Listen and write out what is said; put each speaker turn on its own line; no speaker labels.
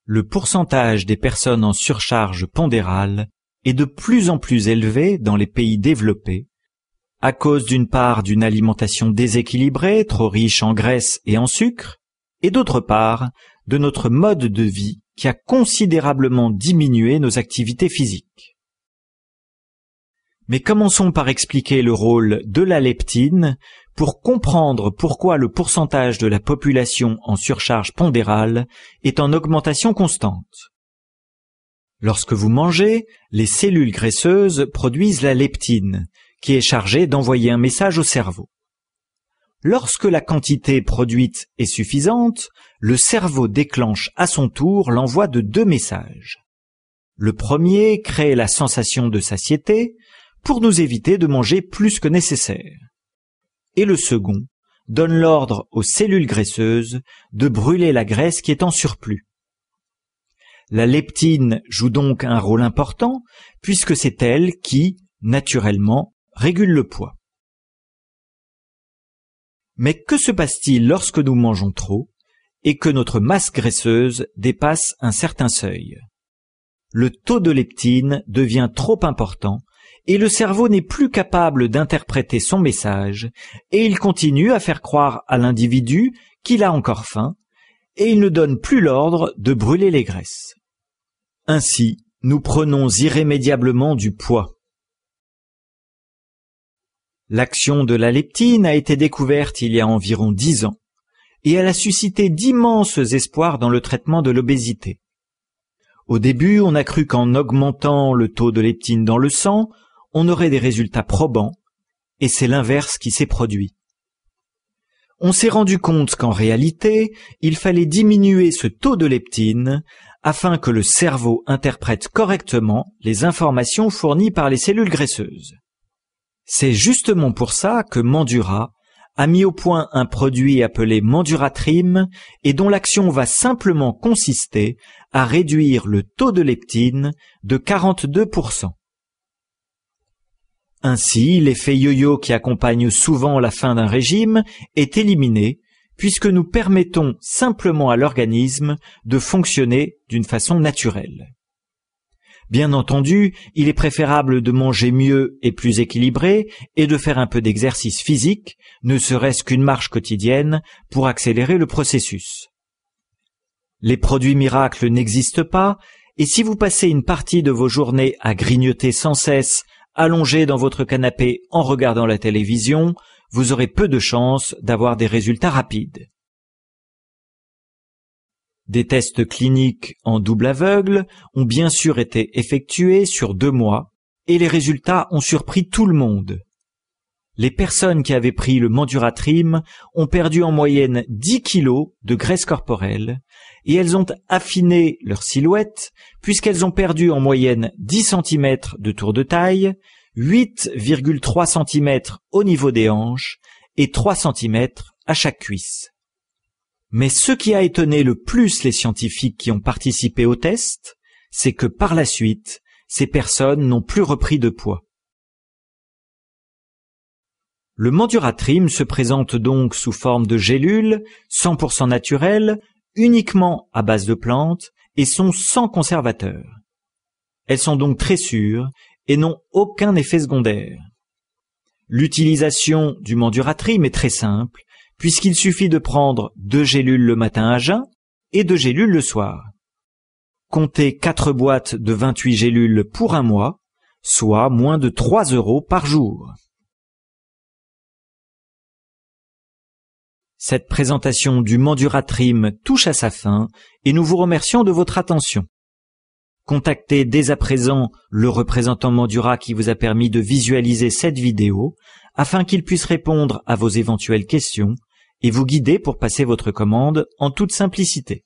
Le pourcentage des personnes en surcharge pondérale est de plus en plus élevé dans les pays développés, à cause d'une part d'une alimentation déséquilibrée, trop riche en graisse et en sucre, et d'autre part de notre mode de vie qui a considérablement diminué nos activités physiques. Mais commençons par expliquer le rôle de la leptine pour comprendre pourquoi le pourcentage de la population en surcharge pondérale est en augmentation constante. Lorsque vous mangez, les cellules graisseuses produisent la leptine, qui est chargée d'envoyer un message au cerveau. Lorsque la quantité produite est suffisante, le cerveau déclenche à son tour l'envoi de 2 messages. Le premier crée la sensation de satiété pour nous éviter de manger plus que nécessaire. Et le second donne l'ordre aux cellules graisseuses de brûler la graisse qui est en surplus. La leptine joue donc un rôle important puisque c'est elle qui, naturellement, régule le poids. Mais que se passe-t-il lorsque nous mangeons trop et que notre masse graisseuse dépasse un certain seuil? Le taux de leptine devient trop important et le cerveau n'est plus capable d'interpréter son message et il continue à faire croire à l'individu qu'il a encore faim et il ne donne plus l'ordre de brûler les graisses. Ainsi, nous prenons irrémédiablement du poids. L'action de la leptine a été découverte il y a environ 10 ans et elle a suscité d'immenses espoirs dans le traitement de l'obésité. Au début, on a cru qu'en augmentant le taux de leptine dans le sang, on aurait des résultats probants, et c'est l'inverse qui s'est produit. On s'est rendu compte qu'en réalité, il fallait diminuer ce taux de leptine afin que le cerveau interprète correctement les informations fournies par les cellules graisseuses. C'est justement pour ça que Mandura a mis au point un produit appelé Manduratrim et dont l'action va simplement consister à réduire le taux de leptine de 42%. Ainsi, l'effet yo-yo qui accompagne souvent la fin d'un régime est éliminé puisque nous permettons simplement à l'organisme de fonctionner d'une façon naturelle. Bien entendu, il est préférable de manger mieux et plus équilibré et de faire un peu d'exercice physique, ne serait-ce qu'une marche quotidienne, pour accélérer le processus. Les produits miracles n'existent pas, et si vous passez une partie de vos journées à grignoter sans cesse, allongé dans votre canapé en regardant la télévision, vous aurez peu de chances d'avoir des résultats rapides. Des tests cliniques en double aveugle ont bien sûr été effectués sur 2 mois et les résultats ont surpris tout le monde. Les personnes qui avaient pris le Manduratrim ont perdu en moyenne 10 kilos de graisse corporelle et elles ont affiné leur silhouette puisqu'elles ont perdu en moyenne 10 cm de tour de taille, 8,3 cm au niveau des hanches et 3 cm à chaque cuisse. Mais ce qui a étonné le plus les scientifiques qui ont participé au test, c'est que par la suite, ces personnes n'ont plus repris de poids. Le Manduratrim se présente donc sous forme de gélules 100% naturelles, uniquement à base de plantes et sont sans conservateur. Elles sont donc très sûres et n'ont aucun effet secondaire. L'utilisation du Manduratrim est très simple, puisqu'il suffit de prendre 2 gélules le matin à jeun et 2 gélules le soir. Comptez 4 boîtes de 28 gélules pour un mois, soit moins de 3 € par jour. Cette présentation du Manduratrim touche à sa fin et nous vous remercions de votre attention. Contactez dès à présent le représentant Mandura qui vous a permis de visualiser cette vidéo afin qu'il puisse répondre à vos éventuelles questions et vous guider pour passer votre commande en toute simplicité.